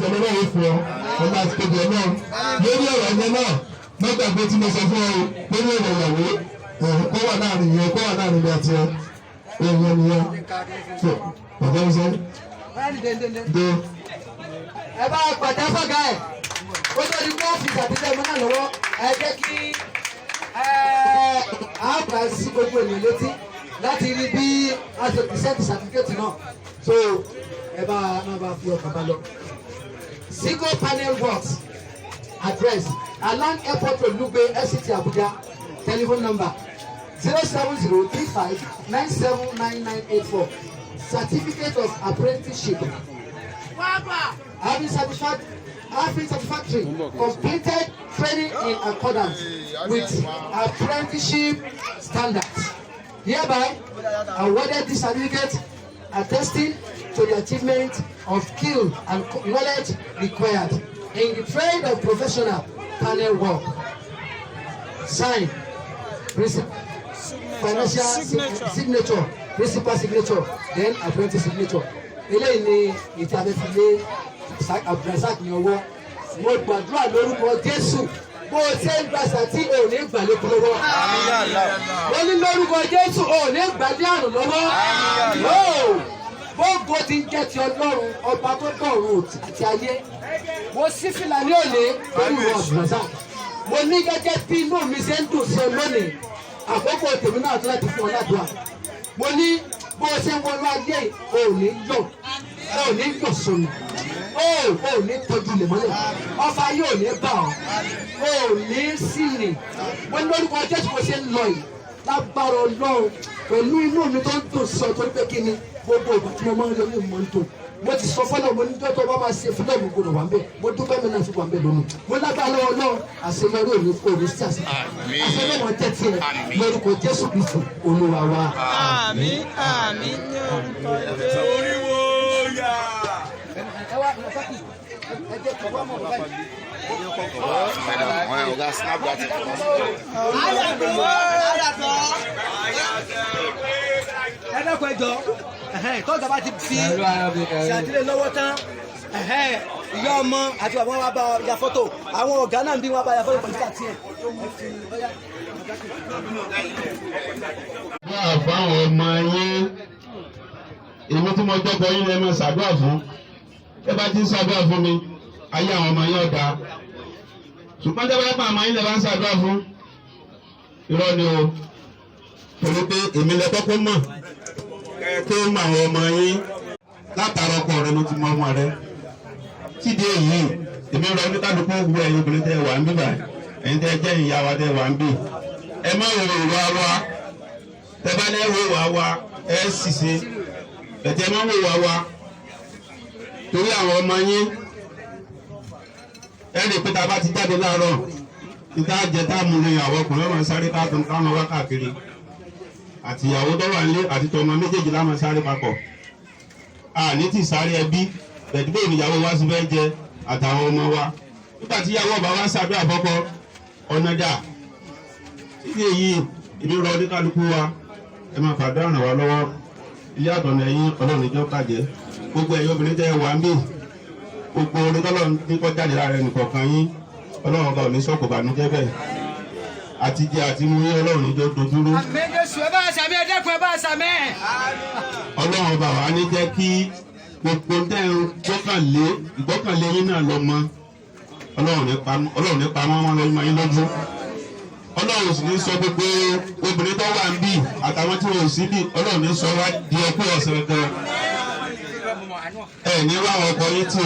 ọmọ náà ó fún ọ ọmọ àti kejì ẹ náà lórí ọ̀rọ̀ ẹ̀yẹ náà mọ́gbàgbé tí mo sọ fún ọ lórí ọ̀rọ̀ ìyàwó kó wà láàrin yẹn kó wà láàrin mi àti ẹ èèyàn nìyẹn tó bàbá mi sọ. ẹ bá pàdé fọ́gà ẹ̀ ó tó di kó fi ṣàtìlẹ́yìn mọ́ náà lọ́wọ́ ẹ jẹ́ kí àbá sí gbogbo ènìyàn létí láti rí bí a ṣe pìṣẹ́ǹtì sàtífíkẹ́tì náà so ẹ bá máa bá fi ọkàn bá lọ. Single panel works address along airport road Lugbe FCT Abuja telephone number 07035979984 certificate of apprenticeship having satisfactory completed training in accordance with apprenticeship standards. Hereby awarded this certificate attesting to the achievement of skill and knowledge required in the trade of professional panel work. Sign, financial signature, principal signature, then apprentice signature. Eléyìí ni ìtàbẹ̀fìlẹ̀ Abdulrasaq ní ọwọ́. Mo gbàdúrà lórúkọ Jésù bó o ṣe ń gbàsà tí o ní gbàlẹ́ kú lọ́wọ́. Wọ́n ní lórúkọ Jésù o ní gbàlẹ́ àrùn lọ́wọ́. Gbogbo ti ń jẹ́ ti Ọlọ́run ọba tó dọ̀run àti ayé. Mo sí fìlà ní òní pẹ̀lú Abdulrasaq. Mo ní gẹ́gẹ́ bí inú mi ṣe ń dùn sí ọ lónìí. Àkókò tèmi náà tó láti fún ọ ládùúgbà. Mo ní bó o ṣe ń wọnú ayé o ní yọ̀ o ní yọ̀ sọnù o ní tọ́jú lè mọ́lẹ̀ ọfà yóò ní bá ọ o ní sírì wọ́n ní lórúkọ Jésù bó ṣe ń lọ yìí lágbára Ọlọ́run pẹ̀lú inú mi tó ń dùn sọ torí pé kí ni gbogbo ìgbà tí mo máa ń rí orí mi ń dùn mo ti sọ fọlọ mo ní tó bá máa ṣe fúlọ̀ mi gbọdọ̀ wà ń bẹ̀ mo dúpẹ́ mi náà fi wà ń bẹ̀ lónìí mo lágbára lọ́wọ́ náà àṣeyọrí òní sí àṣeyọrí wọn jẹ́ tiẹ̀ lórúkọ Jésù Kristu Olúwa wa. Àmín àmín ní orúkọ Jésù. Oríwo yá. Ẹ dákun ẹjọ́ tọ́jà bá ti fi ṣàtìlẹ́ lọ́wọ́ tán ìyá ọmọ àti bàbá wọn bá ya fọ́tò àwọn ọ̀gá náà bí wọ́n bá ya fọ́tò pẹ̀lú àti ẹ̀. wọ́n á fáwọn ọmọ yín èmi tí mo jọ́kọ̀ yín lẹ́ máa ṣàdúrà fún ẹ bá ti ń ṣàdúrà fún mi ayé àwọn ọmọ yín ọ̀dà ṣùgbọ́n tẹ́ bá pa àmọ́ yín lẹ́ bá ń ṣàdúrà fún irọ́ ni o torí pé èmi lẹ kọ́kọ́ mọ̀ tó mọ àwọn ọmọ yín látara ọkọ rẹ ló ti mọ ọmọ rẹ tíde èyí èmi rọ oníkálukú wú ẹ̀yin obìnrin tẹ́ wà ń bí báyìí ẹ̀yin tẹ́ jẹ́ ìyá wa tẹ́ wà ń bí ẹ má wo ìwà wa tẹ́ bá lẹ́ wo ìwà wa ẹ sì ṣe ẹ̀tẹ́ má wo ìwà wa torí àwọn ọmọ yín ẹ lè pété abá ti jáde láàárọ̀ níta jẹ táàmù ní àwọn ọkùnrin ọmọ sáré káwọn wá káàkiri àti ìyàwó tó wà nílé àti tọmọ méjèèjì láwọn sáré papọ̀ àní tí sáré ẹbí bẹ̀dúgbò ìyàwó wa sì fẹ́ jẹ àtàwọn ọmọ wa nígbà tí ìyàwó ọba wa ń ṣàdúrà fọ́kọ ọ̀nà dà títí èyí ìbí rọ oníkálukú wa ẹ máa fàdúrà ràn wá lọ́wọ́ ilé àtọ̀nà ẹ̀yìn ọlọ́run ìjọ bàjẹ́ gbogbo ẹ̀yin obìnrin tẹ́ wà ń bì gbogbo orin tọ́lọ́run ní kọjá lè lára ẹnì kọ̀ọ̀kan yín ọlọ́run ọba ò ní sọ̀kò bànújẹ́ bẹ́ẹ̀ àti jẹ àti mú yín ọlọ́run ìjọ dojúrú. àmẹ́jẹsù ẹ bá sàmì ẹ dẹ́kun ẹ bá sàmì. ọlọ́run ọba wa ní jẹ́ kí gbogbo dẹ́rùn ìgbọ́kànlé yín náà lọ mọ́ ọlọ́run ní pamọ́ wọn lọ́yún yín lójú ọlọ́run sì ní sọ gbogbo obìnrin tó wà ń bì àtàwọn tí wọn ò sí bì ọlọ́run ní sọ wá di ọkọ ọ̀sẹ̀ gan ẹ ní wá ọkọ yín tí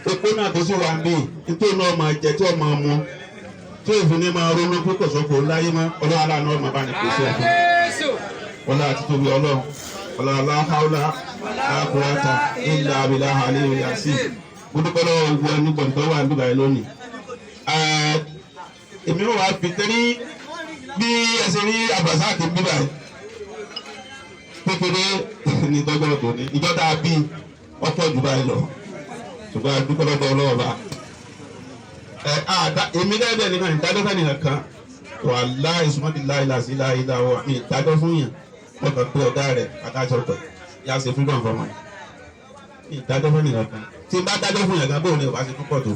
o epo náà tó sì wà ń bì nítorí náà máa jẹ tí ó máa mu tí òfin ní máa ronú pé kòsókò láyé mọ́ ọlọ́run aláàánú ọmọ bá ní pèsè ẹ̀fọn ọlọ́run àti tóbi ọlọ́run ọlọ́run aláhàúlá àkùrátà ilà abilà àlẹ́ ìyá sí mo dúpẹ́ lọ́wọ́ gbogbo ẹni gbọ̀ntọ́ wà níbà yìí lónìí. èmi ò wá fi tẹ́lí bí ẹsẹ̀ rí Abdulrasaq níbà yìí kékeré ní tọ́jọ́ tó ní ìjọ tá a bí ọ̀pọ̀ jù báyìí lọ ṣùgbọ́n a dúpẹ́ lọ́dọ̀ ọlọ́wọ́ bá. èmi dẹ́gbẹ́ nìkan ìdájọ́ fẹ́ nìkan kan wàláhì sùmọ́tì láìláṣí láìláwọ̀ mi ìdájọ́ fún yàn wọ́n kàn pé ọ̀gá rẹ̀ adájọ́ pẹ̀ yá ṣe freedom fọmọ ìdájọ́ fẹ́ nìkan kan. tí n bá dájọ́ fún yàrá bóun ni ò bá ti púpọ̀ tó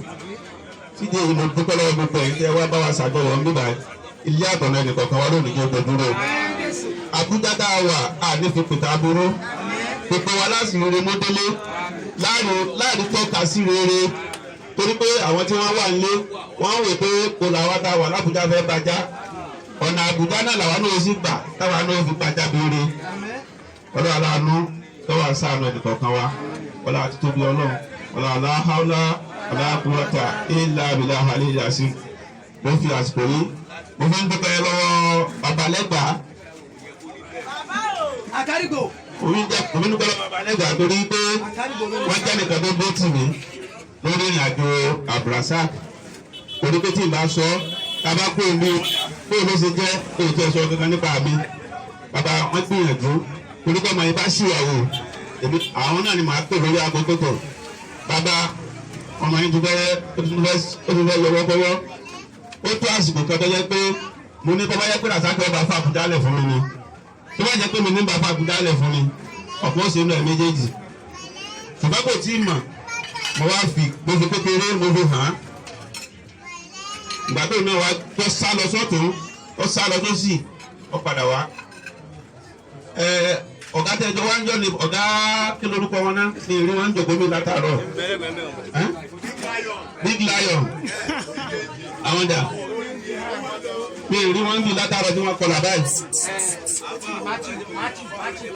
sídìí èyí mo dúpẹ́ lọ́wọ́ gbogbo ẹ̀yin tí ẹ wá bá wa ṣàjọyọ̀ ń bíbá ilé àtọ̀nà ẹnìkọ̀ọ̀kan wa lónìí kí o gbẹdúró Àbújá tá a wà á ní fi pètè aburú gbogbo wa láti rere mọ́délé láàrin tọ́ka sí rere torí pé àwọn tí wọ́n wà nílé wọ́n wò pé kò làwọn tá a wà lábújá fẹ́ bàjá ọ̀nà Àbújá náà làwọn náà sì gbà táwọn náà fi bàjá béèrè ọlọ́run aláàánú tọ́wọ́ àṣàánú ẹnìkọ̀ọ̀kan wa wọlé àti tóbi ọlọ́run wọlé aláhàlá aláàkúrọ̀tà ìlà àbílà àlẹ́ ìyàsí mo fi àsìkò yìí mo fi ń dúpẹ́ lọ́wọ́ babalẹ́gbàá Àkàrígbò. Omi dúpẹ́ lọ́wọ́ babalẹ́gbàá torí pé wọ́n jẹ́ nìkan tó gbó tì mí lórí ìrìn àjò Abdulrasaq torí pé tí n bá sọ tábà kó o ní kó o ló ṣe jẹ́ kó o tẹ́ sọ kankan nípa mi bàbá wọn gbìyànjú torí pé ọmọ yìí bá ṣìyàwó àwọn náà ni màá pè lórí aago tó tọ̀ bàbá ọmọ yìí dúpẹ́ ó tún fẹ́ yọwọ́ kọ́wọ́ ó tó àsìkò kan tó yẹ pé mo ní kọ́ bá yẹ pé Rasaki ọba fún Àbújá lẹ̀ fún mi ni tó bá jẹ́ pé mi ní bá fún Àbújá lẹ̀ fún mi ọ̀pọ̀ ṣe ń lọ méjèèjì ṣùgbọ́n kò tí ì mọ̀ mo wá fi mo fi kékeré mo fi hàn án ìgbà tó náà wá tó sá lọ sọ́tún ó sá lọ sósì ó padà wá ọ̀gá tẹ́jọ́ wá ń jọ ní ọ̀gá kí lórúkọ wọn náà ní ìrí wọn ń jòkó mi látàárọ̀ Big Lion àwọn dà ní ìrí wọn ń bí látàárọ̀ tí wọ́n kọlà báyìí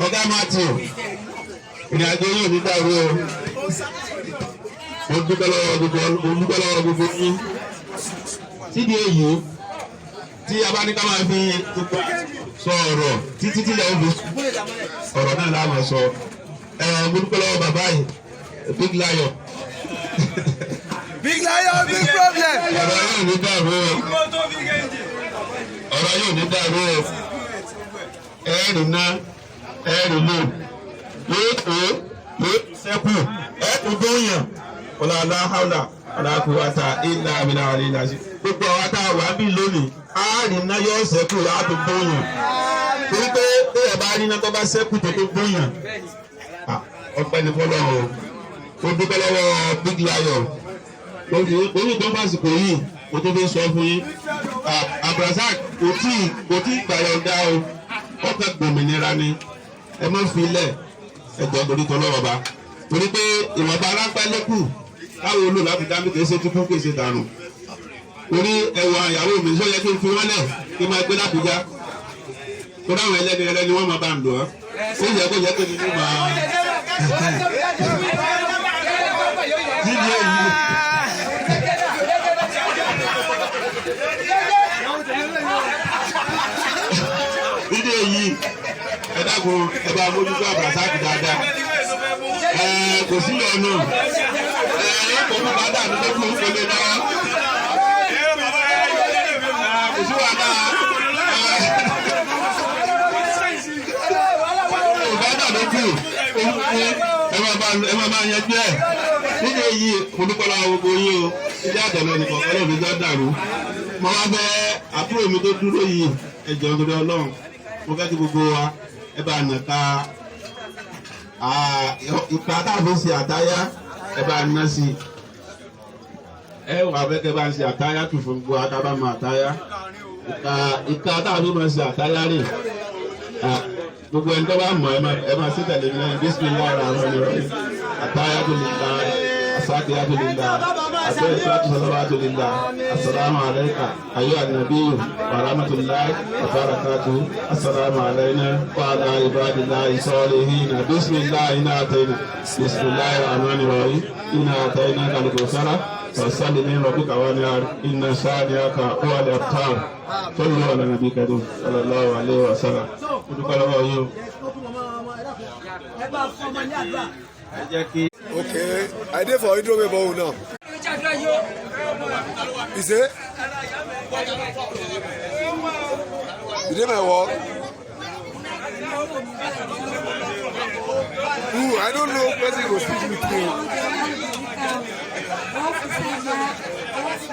ọ̀gá Matthew ìrìn àjò yóò ní dàrú o mo dúpẹ́ lọ́wọ́ gbogbo yín sídìí èyí tí a bá ní ká máa fi sọ ọ̀rọ̀ títí tí lẹ́yìn bí ọ̀rọ̀ náà láwọn sọ mo dúpẹ́ lọ́wọ́ bàbá yìí Big Lion. Big Lion, big problem. ọ̀rọ̀ yóò ní dàrú o ọ̀rọ̀ yóò ní dàrú o ẹ̀rì náà ẹ̀rì lò yóò tó yóò sẹ́kù ẹ̀kú tó yàn ọ̀làlá hàlà alákùúwàtà ìlà àbílà àlèlà sí gbogbo àwọn tá a wà bí lónìí àárín náà yóò sẹ́kù láti gbóyàn torí pé bẹ́ẹ̀ bá rí iná tó bá sẹ́kù tó gbóyàn ọpẹ́ ní fọlọ́ o dúpẹ́ lọ́wọ́ Big Lion orí tó ń fàsìkò yìí mo tó fi sọ fún yín Abdulrasaq kò tí gbàyọ̀dá o ọkọ̀ gbòmìnira ni ẹ má fi lẹ̀ ẹjọ́ torí tọ́lọ́wọ́ bá torí pé ìwọ̀nba alápẹ́ lókù káwọn olú láti dá mi kì í ṣe túkú kì í ṣe dànù torí ẹwà ìyàwó mi sọ yẹ kí n fi wọn lẹ̀ kí n máa gbé l'Àbújá torí àwọn ẹlẹ́ni wọ́n máa bá ń lò ọ́ ó yẹ kó yẹ kí nínú máa dídí èyí. dídí èyí ẹ dákun ẹ bá mójútó Abdulrasaq dáadáa kò sí ọ̀nà kò fún bàdà ní tó fún ìpele náà kò sí wàhálà bàdà ló kù ẹ máa bá yanjú ẹ nínú èyí olùkọ́lá gbogbo yín o ilé àtẹ̀lẹ́ nìkan kọ́lé mi jọ dàrú mo wá fẹ́ àbúrò mi tó dúró yìí ẹ̀jọ̀ nítorí Ọlọ́run mo fẹ́ kí gbogbo wa ẹ bá nà ká ìpa táàbí ṣe àtáyá ẹ bá ná sí ẹ wà bẹ́kẹ́ bá ń ṣe àtáyá tù fún gbogbo akábá máa àtáyá ìka táàbí máa ṣe àtáyá rè gbogbo ẹni tó bá mọ̀ ẹ máa ṣe tẹ̀lé mi lẹ́yìn bismillah rahman rahim àtáyá tó lè la asákìyá tó lè la àtẹ̀yẹ sọ́tù sọ́lọ́wọ́ tó lè la asalaamu alayka ayyuhan nabiyyu wa rahmatullahi wa barakatuh asalaamu alayna wa ala ibadillahi salihin bismillah iná àtẹ̀yìn bismillah rahman rahim iná àtẹ̀yìn kàlùkùsárà fasali ní rabbika wanhar inna shani'aka huwal abtar sallu ala nabiyyika sallallahu alayhi wa sallam olùkọ́ lọ́wọ́ yìí o. Okay, I dey for Idrowe Bowl now. You say? You dey my work? Ooh, I don't know person go speak with me.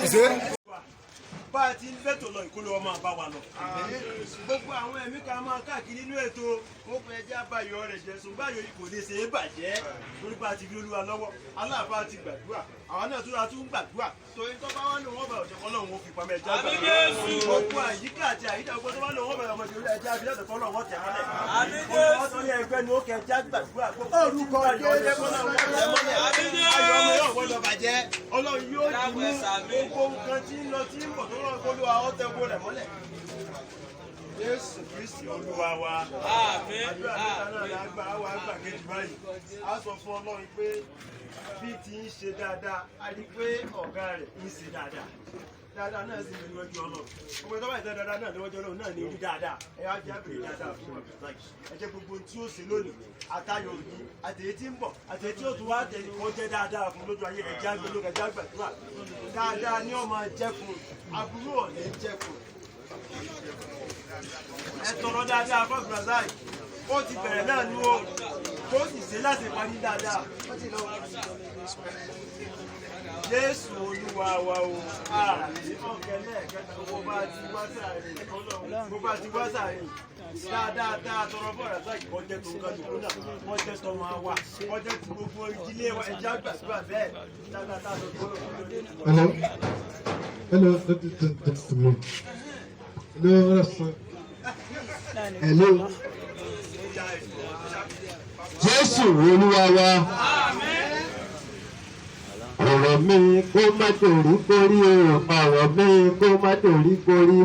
You say? bá a ti ń bẹ́tò lọ ìkóló ọmọ àbá wa lọ. Gbogbo àwọn ẹ̀mí kan máa káàkiri nínú ètò ó fẹ́ já báyọ̀ rẹ̀ jẹ́ sùn báyọ̀ kò lè ṣe é bàjẹ́ torí bá a ti fi Olúwa lọ́wọ́ aláàfáà ti gbàdúrà àwọn náà tún gbàdúrà torí tó bá wà ní wọn bá ọ̀jọ̀ Ọlọ́run ó fi pamọ́ ẹja gbàdúrà gbogbo àyíká àti àyíká gbogbo tó bá lọ wọn bá ọmọdé orí ẹja abilẹ̀ tó fọlọ́ wọn tẹ̀ mọ́lẹ̀ wọ́n tọ́ ní ẹgbẹ́ ni ó kẹ ẹja gbàdúrà gbogbo orúkọ ayọ̀ ọmọ yóò gbọ́dọ̀ bàjẹ́ Ọlọ́run yóò ti mú gbogbo nǹkan tí ń lọ tí ń bọ̀ tó rọ̀ kó lù àwọn tẹ̀ gbọ́ rẹ̀ mọ́lẹ̀. Jésù Kristi Olúwa wa. Àmín. Àdúrà níta náà la gbà á wà á gbà kejì báyìí. A sọ fún Ọlọ́run pé bí ti ń ṣe dáadáa, a rí pé ọ̀gá rẹ̀ ń ṣe dáadáa. Dáadáa náà sì ní níwájú Ọlọ́run. Ọmọ ìtọ́wà ìtẹ́ dáadáa náà níwájú Ọlọ́run náà ní orí dáadáa. Ẹ wá jẹ́ àbèrè dáadáa fún ọ̀gá. Ẹ jẹ́ gbogbo tí ó ṣe lónìí. Àtayọ̀ yìí, àtẹ̀yẹ tí ń bọ̀, àtẹ̀yẹ tí ó tún wá tẹ̀lé kó jẹ́ dáadáa fún lójú ayé ẹ̀jẹ̀ àgbẹ̀lógún ẹ̀jẹ̀ àgbàdúrà. Dáadáa ni ó máa jẹ́ fún, aburú ò ní jẹ́ fún. Ẹ tọrọ dáadáa fún Brazil ó ti bẹ̀rẹ̀ náà ní o tó sì ṣe láti parí dáadáa. Jésù Olúwa wa o ààrẹ ọ̀kẹ́ lẹ́ẹ̀kẹta owó bá ti wá sàárè bó bá ti wá sàárè dáadáa tọrọ fún Brazil kọjá tó ń ká dùkú náà kọjá tó máa wà kọjá tó gbogbo ìdílé wa ẹja gbàdúrà bẹ́ẹ̀ dáadáa tó gbọ́dọ̀ Hello. Hello. Jésù Olúwa wa. Ọ̀rọ̀ mi kó má torí kórí o, ọ̀rọ̀ mi kó má torí kórí,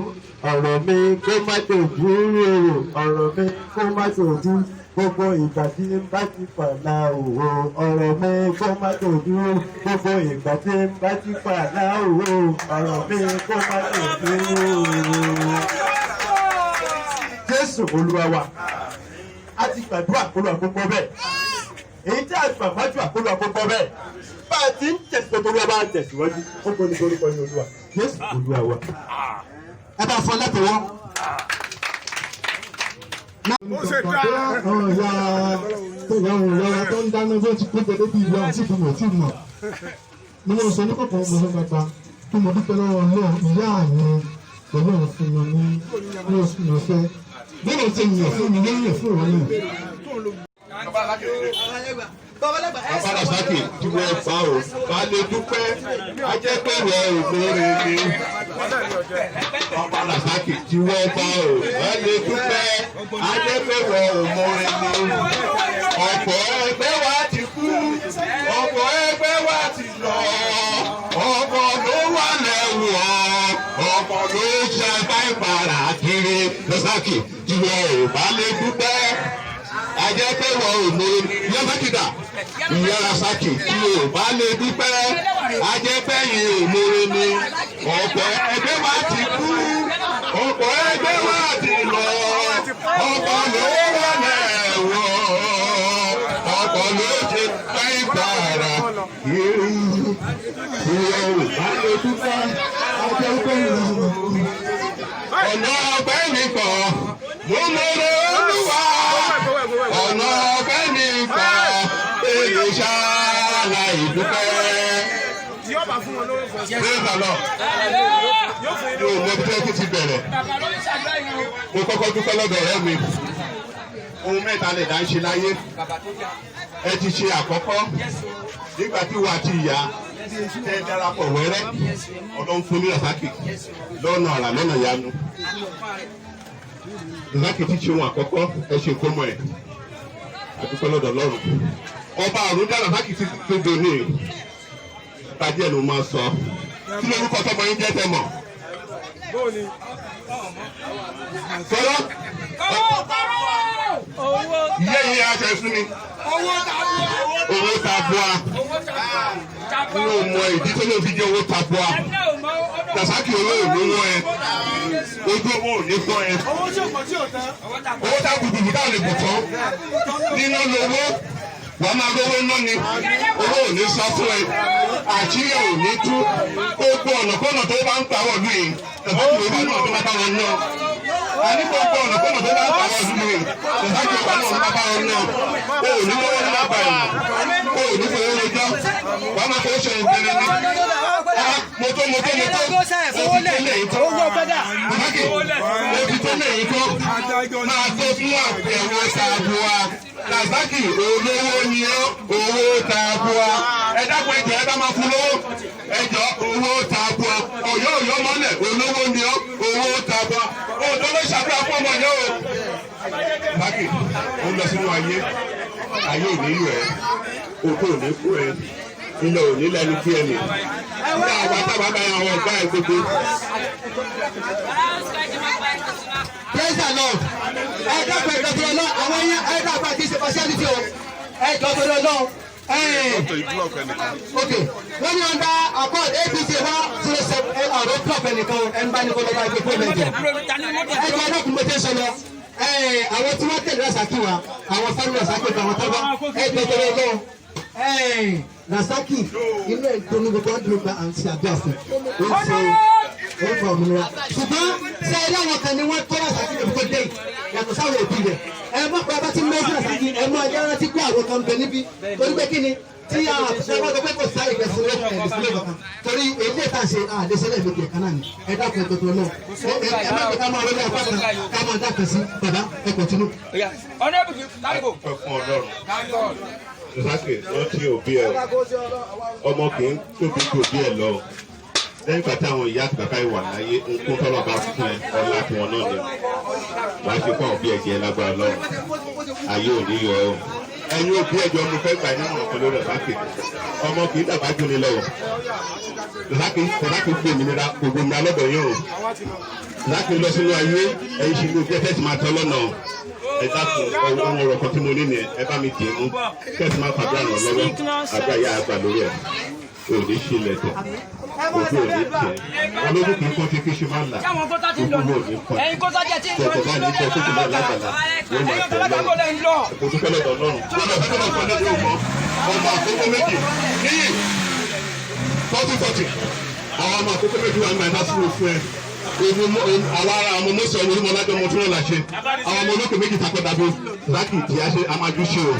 ọ̀rọ̀ mi kó má tojú o, ọ̀rọ̀ mi kó má tojú. Gbogbo ìgbà tí ń bá ti pàlà òwò, ọ̀rọ̀ mi kó má tojú. Gbogbo ìgbà tí ń bá ti pàlà òwò, ọ̀rọ̀ mi kó má tojú. Jésù Olúwa wa. A ti gbàdúrà Olúwa gbogbo bẹ́ẹ̀. Èyí tí a gbàgbájú Olúwa gbogbo bẹ́ẹ̀. Bá a ti ń tẹ̀síwájú Olúwa bá ń tẹ̀síwájú. Ó gbóni orúkọ ní Olúwa. Jésù Olúwa wa. Ẹ bá fọ láti wọ́n. Ìyá tó ń dáná bó ti kó jẹdé bí ìyá àti ìfúnmọ̀ tí mọ̀. Mo máa sọ ní kọ̀ọ̀kan mo fẹ́ gbàgbà kí mo dúpẹ́ lọ́wọ́ náà ìyá mi pẹ̀lú òfin mi ní oṣù lọ́fẹ́. Bẹ́ẹ̀ ni ṣe yàn fún mi lẹ́yìn fún òun náà. Bàbá Saki tí wọ́n fa o, ká lè dúpẹ́, a jẹ́ pé wọ́n ò lóore ni. Bàbá Saki tí wọ́n fa o, ká lè dúpẹ́, a jẹ́ pé wọ́n ò lóore ni. Ọ̀pọ̀ ẹgbẹ́ wa ti kú, ọ̀pọ̀ ẹgbẹ́ wa ti lọ, ọ̀pọ̀ ló wà lẹ́wọ̀n, ọ̀pọ̀ ló ṣe báyìí kiri. Saki tí wọ́n ò bá lè dúpẹ́. Ajẹ́ pé wọ́n ò lè yọ́sàkìdà ìyára Saki tí o bá lè dúpẹ́ ajẹ́ pé yìí ò lóore ni ọ̀pọ̀ ẹgbẹ́ wa ti kú ọ̀pọ̀ ẹgbẹ́ wa ti lọ ọ̀pọ̀ ló wà lẹ́wọ̀n ọ̀pọ̀ ló ṣe pẹ́ ìgbàrà ìyẹn ò bá lè dúpẹ́ ajẹ́ pé ọ̀nà ọ̀pẹ́ nìkan mo lóore Olúwa ọ̀nà ọ̀pẹ́ nìkan èlò ṣáàlà ìdúpẹ́. Praise the Lord. Yóò mọ bí wọ́n ti bẹ̀rẹ̀. Mo kọ́kọ́ dúpẹ́ lọ́dọ̀ ọ̀rẹ́ mi. Ohun mẹ́ta lè dá ń ṣe láyé. Ẹ ti ṣe àkọ́kọ́ nígbà tí wàá ti yá tẹ́ darapọ̀ wẹ́rẹ́ Ọlọ́run fún ní Saki lọ́nà àrà lọ́nà ìyanu. Saki ti ṣe ohun àkọ́kọ́ ẹ ṣe kó mọ ẹ̀. Adúpẹ́ lọ́dọ̀ Ọlọ́run. Ọba àrùn dára Saki ti tó ní ìpàdé ẹ̀ ló máa sọ. Kí lórúkọ tọmọ yín jẹ́ tẹmọ̀? Sọ̀rọ̀. Iye yìí aṣọ ìfún mi. Owó tabua. N ò mọ ìdí tó lè fi jẹ́ owó tabua. Saki owó ìlú wọn ẹ. Ojú owó ò ní fọ́ ẹ. Owó tá gbùgbùgbù táwọn lè bù tán. Nínú lówó. Wọ́n máa rówó ná ni. Owó ò ní sọ fún ẹ. Àṣírí ò ní tú. Gbogbo ọ̀nà kọ́nà tó bá ń pa wọ̀lú yìí. Saki owó náà tó bá bá wọn ná. A ní gbogbo ọ̀nà kọ́nà tó bá ń pa wọ̀lú yìí. Saki owó náà tó bá bá wọn ná. O ò ní lówó ní lápá ẹ̀. O ò ní fowó lójọ́. Wọ́n máa fowó ṣe ìgbẹ́ni ní. mọ́tò owó gbẹ́dà. Bàbáàkì òbí tó lè yí kọ́ máa tó fún àpẹẹrẹ Tabua. Razaki olówó ni owó Tabua. Ẹ dákun ẹjọ́ ẹ bá máa fún lówó. Ẹjọ́ owó Tabua. Ọ̀yọ́ mọ́lẹ̀ olówó ni owó Tabua. Òdo ló ṣàdúrà fún ọmọ yẹn o. Bàbáàkì ó lọ sínú ayé ò nílò ẹ oko ò ní kú ẹ ilẹ̀ ò ní lẹ́nu kí ẹ nì ní àwọn àtàwọn bá àwọn ọ̀gá ẹ gbogbo. Praise the Lord. Ẹ dábàá ìdọ́tọ̀ lọ àwọn yẹn ẹ dábàá kì í ṣe partiality o. Ẹ dọ́tọ̀ lọ. Ok, wọ́n ní ọ̀dà accord APC 107 ọ̀rọ̀ drop ẹnìkan ẹ̀ ń bá ní kọ́lọ́ba ẹgbẹ́ fún ẹ̀jẹ̀. Ẹ jẹ́ ẹ̀dọ́kùn mo tẹ́ sọ lọ. Àwọn tí wọ́n tẹ̀lé Rasaki wa àwọn fáwọn Rasaki wa àwọn tọ́gbà ẹ dọ́tọ̀ lọ. Rasaki inú ẹ̀ tó ní gbogbo ọdún gba àǹtí àbíàsì ó ń ṣe orúkọ òmìnira ṣùgbọ́n ṣe ẹ̀rí àwọn kan ní wọ́n tọ́ Rasaki lè fi dé yàtọ̀ sáwọn òbí rẹ̀ ẹ mọ̀ pé abá ti mẹ́jọ Rasaki ẹ mọ ẹjẹ́ rántí kó àwọn kan bẹ níbí torí pé kí ni tí a ṣẹ́wọ́n tó pé kò sáyé ìgbẹ́sílẹ̀ kankan torí èdè tá a ṣe àdéṣẹ́lẹ̀ méjì ẹ̀ka náà ni ẹ dákun ẹ̀kọ́ tó lọ ẹ má ká máa wọlé apá kan ká máa dákun sí bàbá ẹ kọ̀tínú. Rasaki wọ́n ti òbí ẹ ọmọ kì í tóbi ju òbí ẹ lọ lẹ́yìn pàtó àwọn ìyá àti bàbá ìwà láyé nkún tọ́lọ̀ bá fún ẹ ọlá tí wọn náà ni wàá ṣe fún òbí ẹ̀jẹ̀ lágbára lọ́wọ́ ayé ò ní yọ ẹ o ẹ̀yin òbí ẹ̀jọ̀ mo fẹ́ gbà nínú ọ̀kan lórí Rasaki ọmọ kì í dàgbà jóni lọ́wọ́ Rasaki gbé òmìnira gbogbo mi alọ́dọ̀ yẹn o Rasaki lọ sínú ayé ẹ̀yin ṣì ní ojú ẹ̀ fẹ́ẹ́ máa tọ́ lọ́nà ẹ dákun ohun ọ̀rọ̀ kan tí mo ní ni ẹ bá mi dì í mú kẹ́sì máa fàdúrà ràn lọ́wọ́ àgbà yà àgbà lórí ẹ̀ òní ṣílẹ̀ tẹ̀ ojú òní tiẹ̀ olójú kì í kọ́ tí kí ṣe máa là ojú òní kọ́ tọ̀tọ̀ bá ní kọ́ tó kù náà lágbàlá yóò máa tẹ̀ lọ́rùn ojú kẹ́lẹ́ dọ̀ lọ́rùn lọ́dọ̀ fẹ́ kọ́ lé ní ọmọ àkókò méjì níyì 40-40 àwọn ọmọ àkókò méjì wà ní àìsàn sílùú fún ẹ àwọn ará ọmọ mọ́sọ̀ ní onímọ̀ lájọ́ ọmọ tí wọ́n là ṣe àwọn ọmọ olókè méjì takọ̀ dàbí Rasaki tí a ṣe amájú ṣe o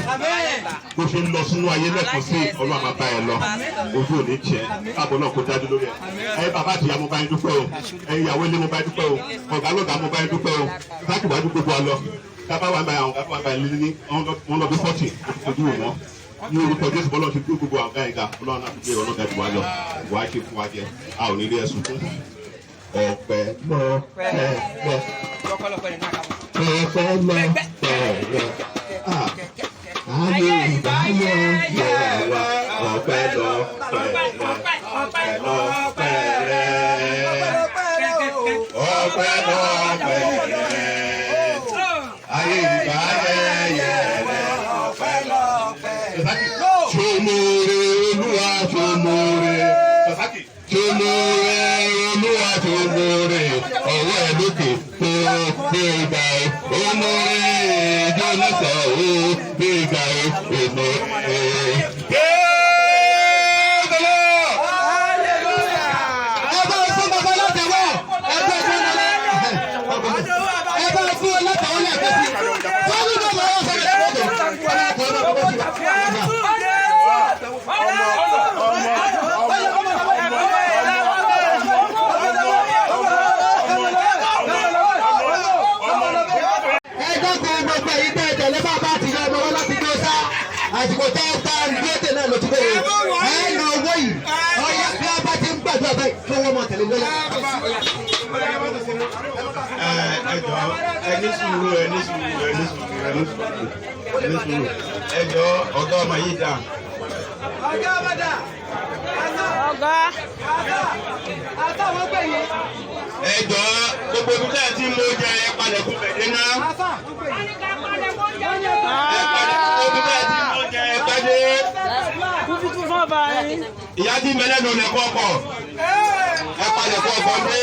bó ṣe ń lọ sínú ayé lẹ́kọ̀ọ́ sí ọlọ́run àmà bá ẹ lọ ojú ò ní tiẹ̀ káàbọ̀ náà kó dájú lórí ẹ ẹ̀yin bàbá àtìyá mo bá yín dúpẹ́ o ẹ̀yin ìyàwó ilé mo bá yín dúpẹ́ o ọ̀gá lọ́gà mo bá yín dúpẹ́ o Rasaki wájú gbogbo wa lọ kábà wà báyìí àwọn kábà wà báyìí ní wọn lọ bí 40 ojú wọn ní orúkọ Jésù bọ́lá ti gbogbo àgbà ẹ̀ga ọlọ́run náà ti gbé ọlọ́gà jù wá lọ wàá ṣe fún wa jẹ a ò ní rí ẹ̀sùn fún ọpẹ́ lọ pẹlẹ ayé ìbáyọ yẹ wá ọpẹ́ lọ pẹlẹ ọpẹ́ lọ pẹlẹ ọpẹ́ lọ pẹlẹ ayé ìbáyọ yẹ wá ọpẹ́ lọ pẹlẹ. Ṣomore Olúwa ṣomore ṣomore Olúwa ṣomore ọwọ́ ẹ̀ lókè tó gbé ìgbà ẹ̀ ọmọre jọ́nàṣà ó gbé ìgbà ẹ̀ ọmọre. àsìkò tó ń ta ìgbésẹ̀ náà ló ti bẹ̀rẹ̀ ẹ̀ ń lọ owó yìí ọ̀yà bí a bá ti ń gbàdúrà bẹ́ẹ̀ kí wọ́n máa tẹ̀lé lọ́yà. ẹni sùúrù ẹjọ́ ọ̀gá ọmọ yìí dà. ọ̀gá ọmọ dà. ọ̀gá. àtàwọn gbẹ̀yìn. ẹjọ́ gbogbo ibi tí a ti mú oúnjẹ ẹ palẹ̀ kún bẹ̀dẹ̀ náà. Ìyá tí mẹ́lẹ́ ló lè kọ́kọ́ ẹ palẹ̀ kọ́ ọkọ̀ dé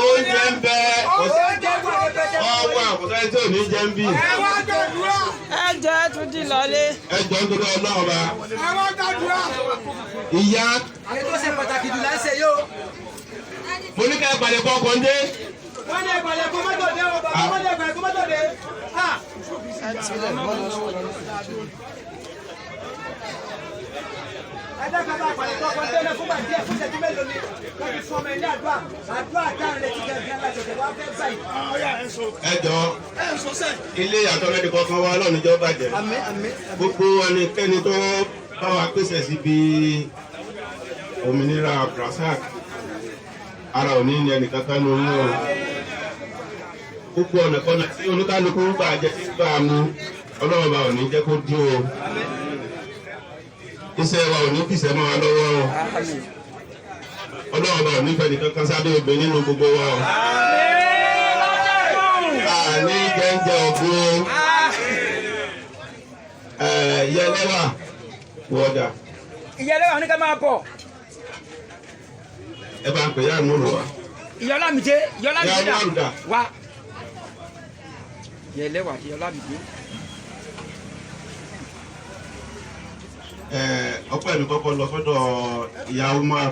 oúnjẹ ń bẹ ọwọ́ àkùsẹ́ tí ò ní jẹ́ ń bì. ẹ jẹ́ tún di lọ́lé. ẹ jọ ń torí ọlọ́run bá. ìyá. àyè tó ṣe pàtàkì jù láṣẹ yóò. mo ní ká ẹ palẹ̀ kọ́ ọkọ̀ dé. wọ́n ní ìpàlẹ̀ kó mọ́tò dé o bàbá wọ́n ní ìpàlẹ̀ kó mọ́tò dé. ẹ̀dá kan bá pàdé tó kọ́ńtẹ́nà fún bàbí ẹ̀ fún ìṣẹ́jú mélòó ni wọ́n ti fún ọmọ ilé àdúrà dáhùn létí gẹ́gẹ́ lájọ̀dẹ̀ wá fẹ́ báyìí. ẹ jọ ilé àtọ́lẹ́dì kankan wá lọ́nìjọ́ bàjẹ́ gbogbo ẹnikẹ́ni tó bá wa pèsè síbi òmìnira Abdulrasaq ara ò ní ní ẹnìkankan ní oyún o gbogbo ọ̀nà kan tí oníkálukú gbà jẹ́ tí gbà mú ọlọ́run bá ò ní jẹ́ kó dín o iṣẹ́ wa ò ní kìsẹ́ mọ́ wa lọ́wọ́ o ọlọ́run bá ò ní fẹ́ nìkankan sábẹ́ obìnrin nínú gbogbo wa o àní jẹ́ńjẹ́ ọ̀gbìn yẹlẹ́wà wọ́dà. ìyẹlẹ́wà ní ká máa bọ̀. ẹ bá ń pè yá nùrù wa. ìyọlámìdé dà wá. ìyẹlẹ́wà ìyọlámìdé. ọpẹ́ mi kọ́kọ́ lọ sọ́dọ̀ ìyá Umar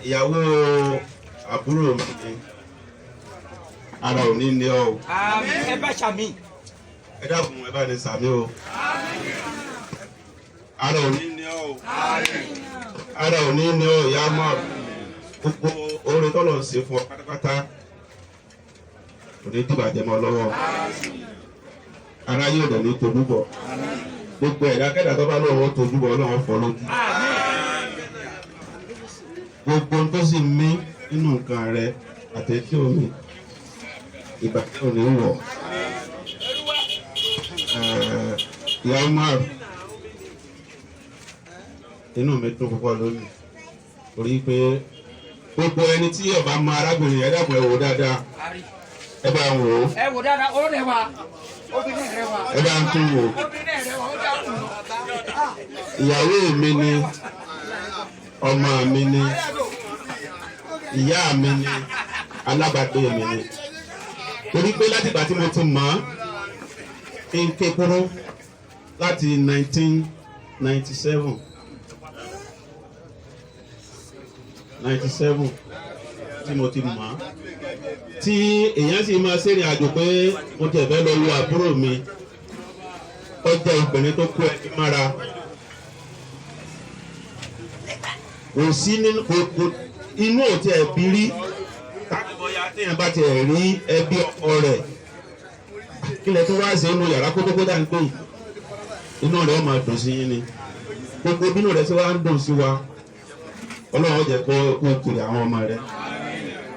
ìyàwó àbúrò mi ara ò ní ní ọ. ẹ bá ṣàmì. ẹ dákun ẹ bá ní sàmì o. ara ò ní ní ọ. ara ò ní ní ọ ìyá Umar gbogbo orin tọ́lọ̀ ń ṣe fún ọ pátápátá kò ní dìbàjẹ́ mọ́ lọ́wọ́ ara yóò dẹ̀ ní tojú bọ̀ gbogbo ẹ̀dá kẹ́dà tó bá lọ́wọ́ tojú bọ̀ ọlọ́wọ́ fọ́ lójú gbogbo tó sì mí nínú nǹkan rẹ àtẹ̀tí omi ìbàjẹ́ ò ní wọ̀ ìyá Umar inú mi dùn púpọ̀ lónìí torí pé gbogbo ẹni tí ọba mọ arábìnrin ẹ dàpọ̀ ẹ wò dáadáa ẹ bá ń wò ó. ẹ wò dáadáa ó rẹwà obìnrin rẹwà. ẹ bá ń tún wò. obìnrin rẹwà ó dà kù. ìyàwó mi ni ọmọ mi ni ìyá mi ni alábàgbé mi ni torí pé láti ìgbà tí mo ti mọ̀ ọ́ ń ké kúrú láti 1997 tí mo ti mọ̀ ọ́ tí èèyàn sì máa ṣèrìn àjò pé mo tẹ̀ fẹ́ lọ wo àbúrò mi ó jẹ́ obìnrin tó kó ẹbí mára kò sí inú òtí ẹbí rí káàkiri bóyá téèyàn bá tiẹ̀ rí ẹbí ọkọ rẹ̀ kílẹ̀ tó wá ṣe inú yàrá kótókótó à ń pè inú rẹ̀ ó máa dùn sí yín ni gbogbo bínú rẹ̀ ṣe wá ń dùn sí wa ọlọ́run ó jẹ́ kó kiri àwọn ọmọ rẹ̀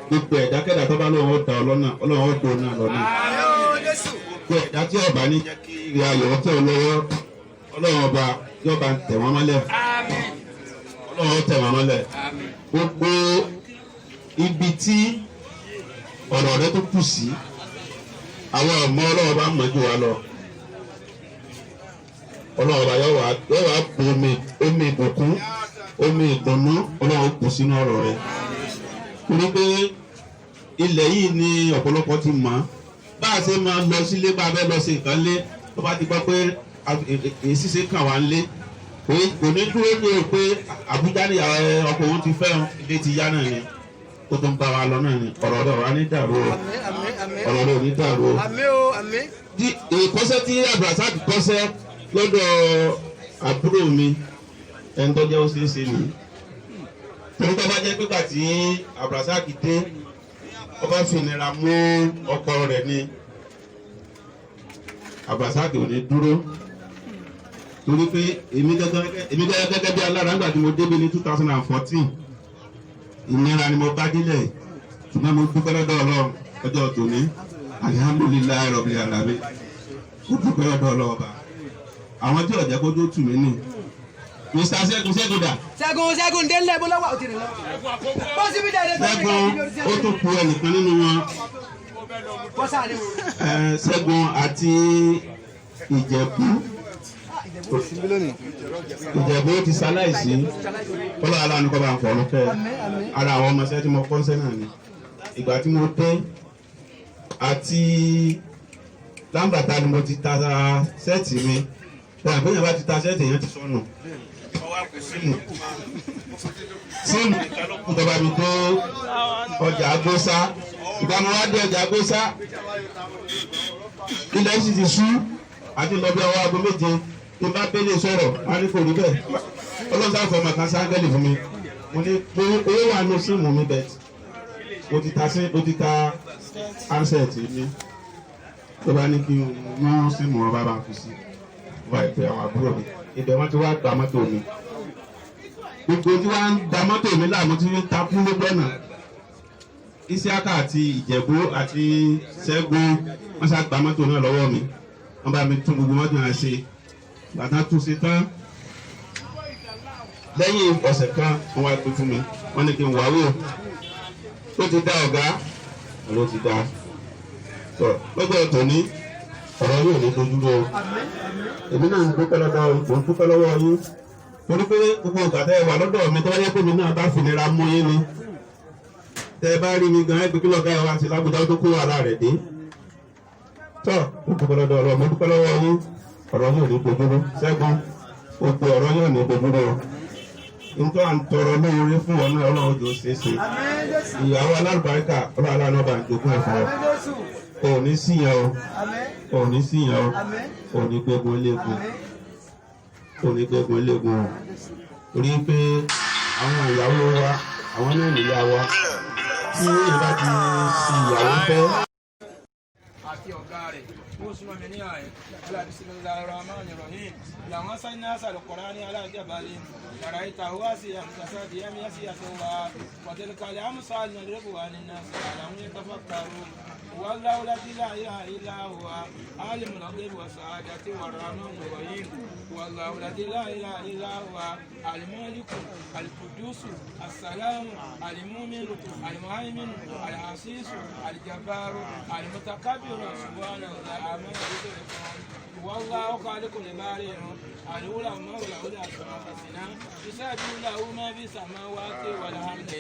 gbogbo ẹ̀dákẹ́dà tó bá lọ́wọ́ da ọlọ́nà ọlọ́run ó tó náà lọ́nà gbogbo ẹ̀dá tí ọba ní jẹ́ kí ìrìn ayọ̀ tẹ̀ ọ́ lọ́wọ́ ọlọ́run ọba yọba tẹ̀ wọ́n mọ́lẹ̀ ọlọ́run tẹ̀ wọ́n mọ́lẹ̀ gbogbo ibi tí ọ̀rọ̀ rẹ tó kù sí àwọn ọmọ ọlọ́run bá mọ̀ jù wá lọ ọlọ́run ọba yọ wá bu omi ìbùkún omi ìdùnnú ọlọ́run kù sínú ọ̀rọ̀ rẹ torí pé ilẹ̀ yìí ni ọ̀pọ̀lọpọ̀ ti mọ̀ bá a ṣe máa lọ sílé bá a fẹ́ lọ sí nǹkan lé tó bá ti gbọ́ pé èsì ṣe kàn wá ń lé kò ní dúró ní o pé Àbújá ni ọkọ̀ òun ti fẹ́ ilé ti yá náà ni kó tó ń bá wa lọ náà ni ọ̀rọ̀ rẹ̀ wá ní dàrú o ọ̀rọ̀ rẹ̀ ò ní dàrú o. ìkọ́sẹ́ tí Abdulrasaq kọ́sẹ́ lọ́dọ̀ àbúrò mi ẹni tó jẹ́ ó ṣeé ṣe nìyí torí tó bá jẹ́ pípa tí Abdulrasaq dé ọba fìnira mú ọkọ rẹ̀ ni Abdulrasaq ò ní dúró torí pé èmi gẹ́gẹ́ bí alára nígbà tí mo débi ní 2014 ìnira ni mo bá délẹ̀ ṣùgbọ́n mo dúpẹ́ lọ́dọ̀ Ọlọ́run ọjọ́ tòní alihamudulilayi rabbil alamin mo dúpẹ́ lọ́dọ̀ Ọlọ́run ọba àwọn tí ọ̀jẹ̀ kó tó tù mí nì. Mr. Ṣẹ́gun dà. Ṣẹ́gun délé bó lọ́wọ́ òtí rẹ̀ lọ. Ṣẹ́gun ó tún ku ẹnìkan nínú wọn. Ṣẹ́gun àti Ìjẹ̀bú. Ìjẹ̀bú ti ṣaláìsí kọ́lá aláàánú kọ́ bá ń fọ̀ lókè ara àwọn ọmọ ṣẹ́ tí mo kọ́ńsẹ́ náà ni ìgbà tí mo dé àti lámbàtà ni mo ti ta sẹ́ẹ̀tì mi tẹ̀yà bóyá bá ti ta sẹ́ẹ̀tì yẹn ti sọnù síìmù ìkàlùkù tọba mi tó ọjà agbóṣá ìgbà mo wá dé ọjà agbóṣá ilẹ̀ sì ti sú àti lọ bí ọwọ́ aago méje tí bá bẹ́lẹ̀ sọ̀rọ̀ wá ní kò rí bẹ́ẹ̀ ọlọ́run sáà fọmọ kan sáńgẹ́lì fún mi mo ní owó wà nù síìmù mi bẹ́ẹ̀ mo ti ta handset mi tó bá ní kí n mú síìmù wọn bá kú sí wọ́n ìpè àwọn àbúrò mi ibẹ̀ wọ́n ti wá gba mọ́tò mi gbogbo tí wọ́n ń gba mọ́tò mi láàmú tí wọ́n takú lọ́gbọ́nà Isiaka àti Ìjẹ̀bú àti Ṣẹ́gun wọ́n ṣá gba mọ́tò náà lọ́wọ́ mi wọ́n bá mi tún gbogbo mọ́tò náà ṣe bàtà tún ṣe tán lẹ́yìn ọ̀sẹ̀ kan wọ́n wá gbé fún mi wọ́n ní kí n wá wò ó ti dá ọ̀gá ló ti dá lọ́jọ́ tòní ọ̀rọ̀ yóò ní dojúrò èmi náà ń dúpẹ́ lọ́dọ̀ ìpò ń dúpẹ́ lọ́wọ́ yín torí pé gbogbo ìgbà tẹ́ ẹ wà lọ́dọ̀ mi tó wáyé pé mi náà bá fìnira mú yín ni tẹ́ ẹ bá rí mi gan ẹgbẹ́ kí lọ́ọ̀gá ẹ wá sí lágbèjà tó kó ara rẹ̀ dé tọ́ mo dúpẹ́ lọ́dọ̀ ọ̀rọ̀ mo dúpẹ́ lọ́wọ́ yín ọ̀rọ̀ yóò ní dojúrò Ṣẹ́gun gbogbo ọ̀rọ̀ yóò ní dojúrò nítorí à ń tọrọ lóore fún wọn náà Ọlọ́run jò ṣeé ṣe ìyàwó alárùbáríkà Ọlọ́run aláàánú bá ń jogún ẹ̀fọ́ òní síyàn o òní síyàn o òní gbẹ̀gùn eléegun òní gbẹ̀gùn eléegun o torí pé àwọn ìyàwó wa àwọn náà nìyá wa tí ìbá ti ṣe ìyàwó fẹ́. àti ọ̀gá rẹ̀ ó súnmọ́ mi ní ààrẹ bismillahir rahmanir rahim làwọn sáyẹn náà sàlù Kùránì alájàbalẹ̀ yàrá ìtàwọ́ àti àmúṣàṣà di ẹ̀mí àti àtọwà pọ̀tẹ́lẹ̀kàlẹ̀ àmúṣà nàdẹ́rẹ́bù wa nínú àwọn yẹtafakkaru والله لا اله الا هو عالم الغيب والشهادة والرحمن الرحيم والله لا اله الا هو الملك القدوس السلام المؤمن المهيمن العزيز الجبار المتكبر سبحان الله عما يشركون والله خالق البارئ العلماء والاسماء الحسنى يسبح له ما في السماوات والارض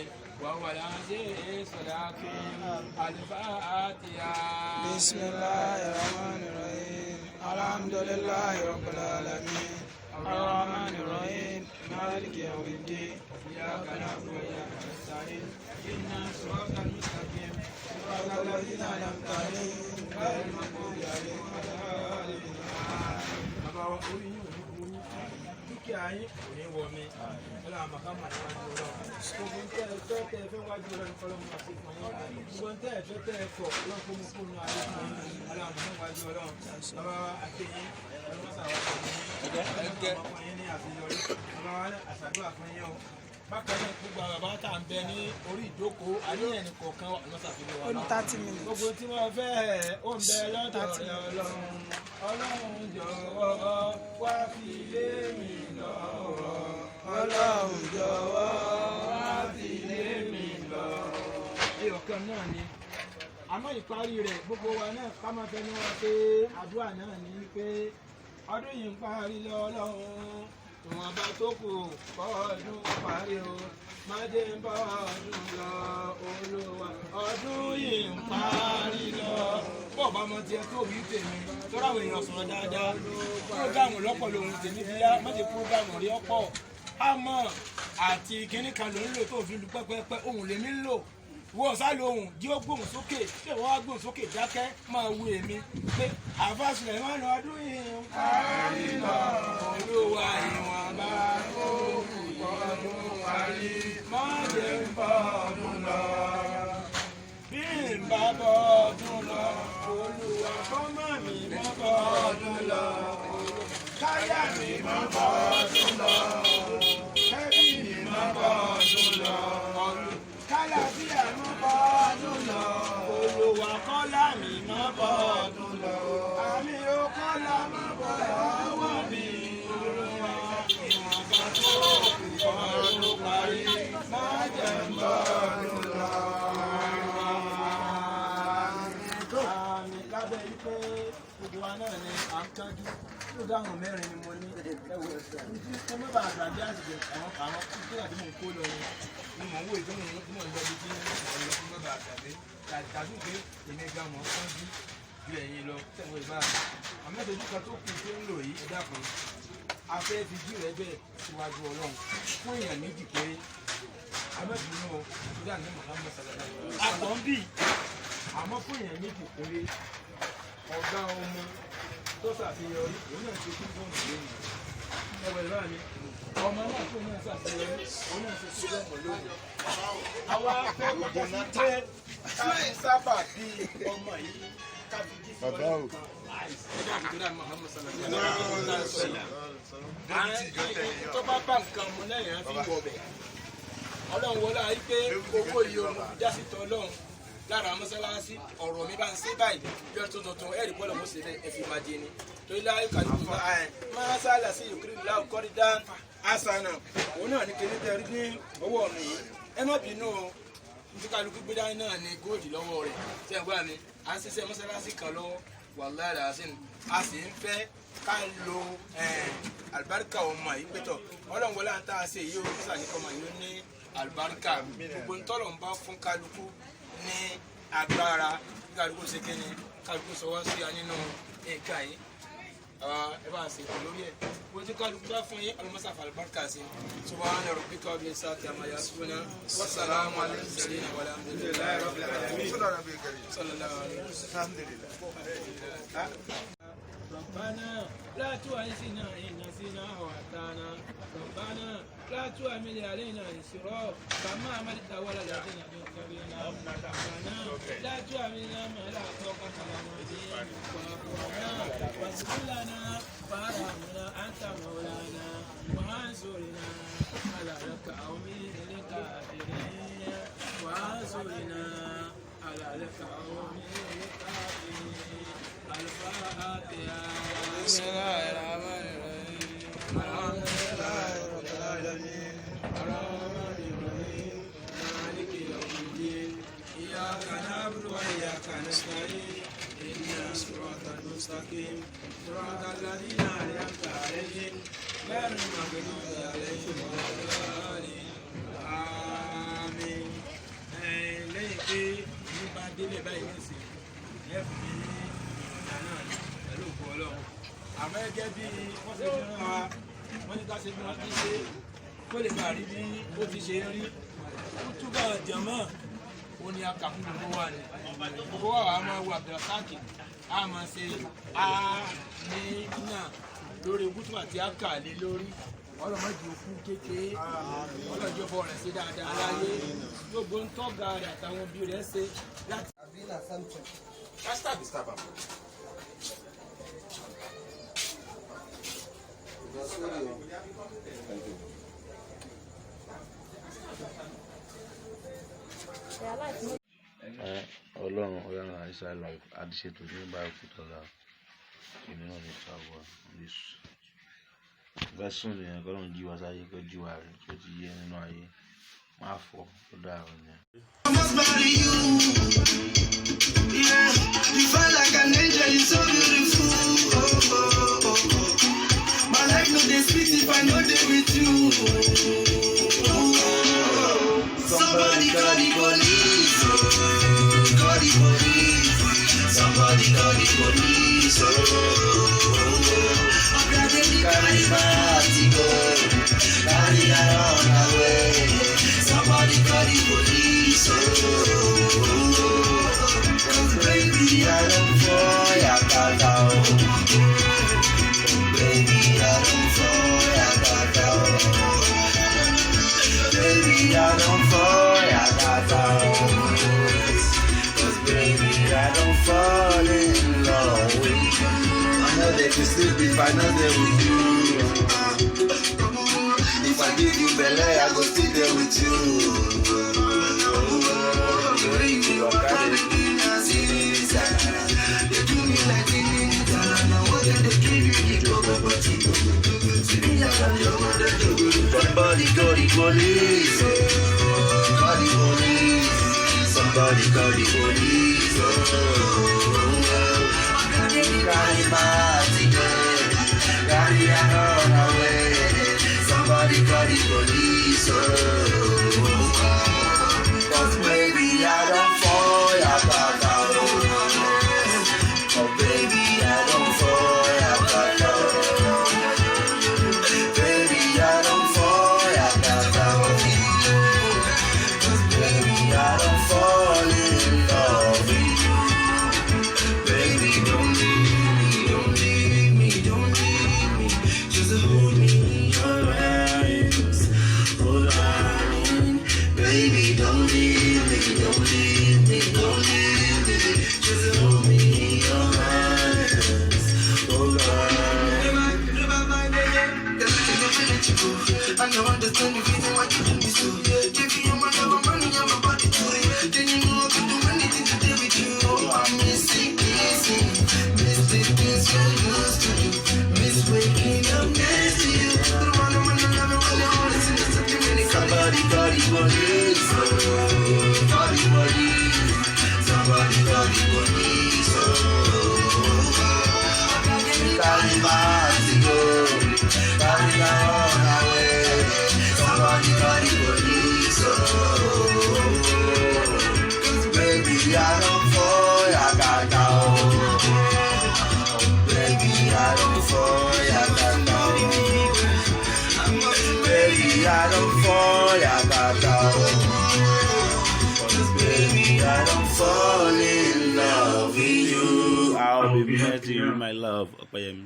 وهو العزيز الحكيم الفاتحة بسم الله الرحمن الرحيم الحمد لله رب العالمين الرحمن الرحيم مالك يوم الدين إياك نعبد وإياك نستعين إنا صراط المستقيم صراط الذين أنعمت عليهم غير المغضوب عليهم ولا الضالين dúkìá yín kò ní wọ mi ọlọ́run àmàkàmà níwájú ọlọ́run gbogbo tẹ́ ẹ fẹ́ tẹ́ ẹ fẹ́ wájú ọlọ́run kọ́lọ́mù àti ìfọ̀n yín gbogbo tẹ́ ẹ fẹ́ tẹ́ ẹ fọ̀ ọlọ́run kó mú kó nu ayé fún yín ọlọ́run àmàkàmà wájú ọlọ́run bàbá akéyín ọlọ́mọsà wà fún yín ọmọ yín ní àṣeyọrí bàbá wa àṣàdúrà fún yín o bákan náà gbogbo àwọn bàbá tá à ń bẹ ní orí ìjókòó àníyàn ní kọ̀ọ̀kan ọlọ́mọsà fi lè wà náà 30 minutes. gbogbo tí wọ́n fẹ́ ó ń bẹ lọ́dọ̀ ọlọ́run ọlọ́run jọ̀wọ́ wá fi lé mi lọ́wọ́ ọlọ́run jọ̀wọ́ wá fi lé mi lọ́wọ́. ẹyọ̀kan náà ni àmọ́ ìparí rẹ̀ gbogbo wa náà ká máa fẹ́ ní wọn pé àdúrà náà ní pé ọdún yìí ń parí lọ ọlọ́run ìwọ̀n bá tó kù kọ́ ọdún parí o májè ń bá ọdún lọ olúwa ọdún yìí ń parí lọ. bọ́ọ̀ bá mọ tiẹ̀ tó wí tèmi tọ́ra àwọn èèyàn sọ̀rọ̀ dáadáa prógámù lọ́pọ̀ lòun tèmi fi yá má ṣe prógámù rí ọ̀pọ̀ àmọ́ àti kínní kan ló ń lò tó fi lu pẹ́pẹ́pẹ́ ohun lèmi ń lò wọ́n sá lo ohun jí ó gbóhùn sókè tí wọ́n á gbóhùn sókè dákẹ́ máa wú èmi pé àfàsùlẹ̀ máa ń ọdún yìí ń parí lọ olúwa ìwọ̀n bá tó kù ọdún parí má jẹ́ ń bọ́ ọdún lọ bí n bá bọ́ ọdún lọ olúwa kọ́ mọ́ mi mọ́ bọ́ ọdún lọ káyà mi mọ́ bọ́ ọdún lọ kẹ́bí mi mọ́ bọ́ ọdún lọ kálá bí àmọ́ bọ́ ọdún lọ olúwa kọ́lá mi mọ́ bọ́ ọdún lọ àmì ó kọ́lá mọ́ bọ́ ọwọ́ mi olúwa ìwọ̀n bá tó kù ọdún parí má jẹ́ ń bọ́ ọdún lọ. àmì lábẹ́ yìí pé gbogbo wa náà ni à ń kájú tó dáhùn mẹ́rin ni mo ní ẹ̀wọ̀ ẹ̀sẹ̀ ẹ má bàa gbàgbé àtìgbẹ́ àwọn kíkẹ́ àti mò ń kó lọ ni mò ń wò ìdí mò ń lọ bí tí ọ̀rọ̀ fún bàbá àgbàgbé tàbí pé èmi gan mọ̀ ọ́n bí ju ẹ̀yin lọ tẹ̀wọ́ ìbá mi àmọ́tòjú kan tó kù tó ń lò yìí ẹ̀dá kan afẹ́ fi jí rẹ bẹ́ẹ̀ síwájú ọlọ́run fún èèyàn méjì péré abẹ́bìnrin náà ìdá ní Muhammad sallallahu alaihi wasallam àtọ̀ ń bì àmọ́ fún èèyàn méjì péré ọ̀gá ọmọ tó ṣàfihàn òun náà ti kú fún ìlú bá mi ọmọ náà tó náà ṣàṣeyọrí òun náà ṣe sílẹ̀ pọ̀ lónìí. àwa fẹ́ kọ́kọ́ sí pé káyé sábà bí ọmọ yìí kábíyèsí Bàbá o. ẹ̀dá àbùdá Muhammad sallallahu alaihi wasallam. tó bá bá nǹkan mu lẹ́yìn á fi wọ̀ bẹ̀. ọlọ́run wọlé ayé pé owó yìí ọmọ jásí tọ́ ọlọ́run lára mọ́sálásí ọ̀rọ̀ mi bá ń ṣe báyìí bí ọtún tuntun ẹ̀rí bọ́ọ̀lù mo ṣe bẹ́ẹ̀ ẹ̀fì máa jẹ ni torí láyé kàlí fún wa máa sálà sí ìkírí láwù kọ́rí dá àṣànà òun náà ní kéde tẹ́rí ní owó mi yìí ẹ má bínú o ní kálukú gbé dání náà ní góòdì lọ́wọ́ rẹ̀ tí ẹ̀ ń gbà mí à ń ṣiṣẹ́ mọ́sálásí kan lọ́wọ́ wàláhì làásìn a sì ń fẹ́ ká lo àlùbáríkà ọmọ yìí pẹ́tọ̀ ọlọ́run wọlé àtà ṣe yìí ó sàníkọ́ ọmọ yìí ó ní àlùbáríkà gbogbo ntọ́lọ̀ ń bá fún kálukú ní agbára kálukú ṣe kéne kálukú sọ wá sí ya nínú nǹkan yìí ẹ bá ṣe lórí ẹ wọ́n ti kálukú bá fún yín ọlọ́mọṣà fàlùbáríkà sí subhana rabbika rabbil izzati amma yasifun wa salamun alal mursalin walhamdulillahi rabbil alamin sallallahu alaihi wasallam. ربنا لا تؤاخذنا إن نسينا أو أخطأنا ربنا لا تحمل علينا إصرا كما حملت على الذين من قبلنا ربنا لا تحملنا ما لا طاقة لنا به واعف عنا واغفر لنا وارحمنا أنت مولانا وانصرنا على القوم الكافرين وانصرنا على القوم الكافرين الفاتحة. بسم الله الرحمن الرحيم الحمد لله رب العالمين الرحمن الرحيم مالك يوم الدين إياك نعبد وإياك نستعين اهدنا الصراط المستقيم صراط الذين أنعمت عليهم غير المغضوب عليهم ولا الضالين آمين. lẹ́yìn pé ní bá délé báyìí nísìnyí ẹ fún mi ní náà pẹ̀lú òkú ọlọ́run àmọ́ gẹ́gẹ́ bí wọ́n ṣe fi rán wa wọ́n ní ká ṣe bí wọ́n ti ṣe kó lè bá rí bí ó ti ṣe rí túbọ̀ jẹ̀mọ́ òun ni a kà fún gbogbo wa ni gbogbo wa wà á máa wo Abdulrasaq a máa ṣe a ní náà lórí gútùbà tí a kà lé lórí ọlọ́mọdé òkú kékeré ọlọ́jọ́ bọ̀ rẹ̀ ṣe dáadáa láyé gbogbo ń tọ́ga rẹ̀ àtàwọn òbí rẹ̀ ṣe láti. Hashtag Starbuck. Ọlọ́run ọlọ́run àìsàn life àdìsètò ní báyìí kútọ́lá èmi náà ní sáwọ́ Jésù bẹ́ẹ̀ sùn nìyẹn kọ́ ló ń jí wa sáyé kó jí wa rẹ̀ tó ti yé nínú ayé máa fọ́ tó dáa nìyẹn. Yeah, you feel like an angel, you're so beautiful. Oh, oh, oh, oh. My life no dey sweet if I know they with you. Oh, oh. Somebody call the police. Oh, call the police. Somebody call the police. Oh, oh. I'm gonna carry my go, carry her on her way. Somebody call the police. Oh, baby, I don't fall, I got down. Baby, I don't fall, I got down. Baby, I don't fall, I got down. 'Cause baby, I don't fall in love with you. I know they can sleep if I know they with you. If I give you belly, I go stay there with you. Baby, you are carrying me. They do me like in Ghana. What they give you the go but you somebody call the police. Call the police. Somebody call the police. Carry my ticket. Carry her on her way. Somebody call the police. 'Cause baby, I don't fall, I got down. Oh baby, I don't fall, I got down. Baby, I don't fall, I got down. 'Cause baby, I don't fall in love with you. Baby, don't leave me, don't leave me, don't leave me. Just hold me in your leave me, don't leave me. Just hold me in your hands. Oh God. Never mind again. There's nothing I can let you go. I don't understand the reason why you do me so. Give me your money, and my body too. Then you know I can do anything to do with you. Oh, I'm missing. Miss the things you're used to do. Miss waking up next to you. The one I wanna love and wanna hold is in the something when it's somebody, body. Somebody, so carry my heart to go. Carry my own away. Somebody, so cause baby, I don't fall, I got down. Baby, I don't fall, I got down. Baby, I don't fall, I got down. Baby, I don't fall in love with you. I'll be met to you, my love. Opayemi.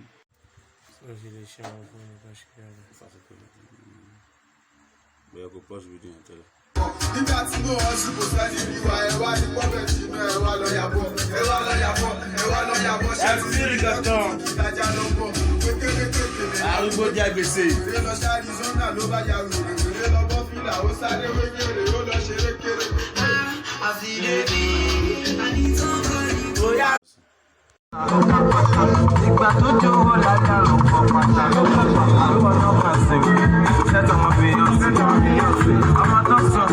Bóyá kò pause video yẹn tẹ́lẹ̀. Nígbà tí mo wọ́n sí kò sẹ́ni rí wa ẹ wá ní pọ́fẹ̀tì inú ẹ wá lọ yàbọ̀ ṣe ti rí kankan ìtajà lọ bọ̀ kékeré. Arúgbó jẹ́ gbèsè. Ìrè lọ sí Arizona ló bá ya wèrè. Ìrè lọ bọ́ fìlà ó sáré wékèrè ó lọ ṣeré kéré. Ìgbà tó jọ̀wọ́ lájà ló pọ̀ pàtàkì àwọn ọ̀nà pàṣẹ sẹ́tọ̀ ọmọ bèèyàn ọmọ tó sọ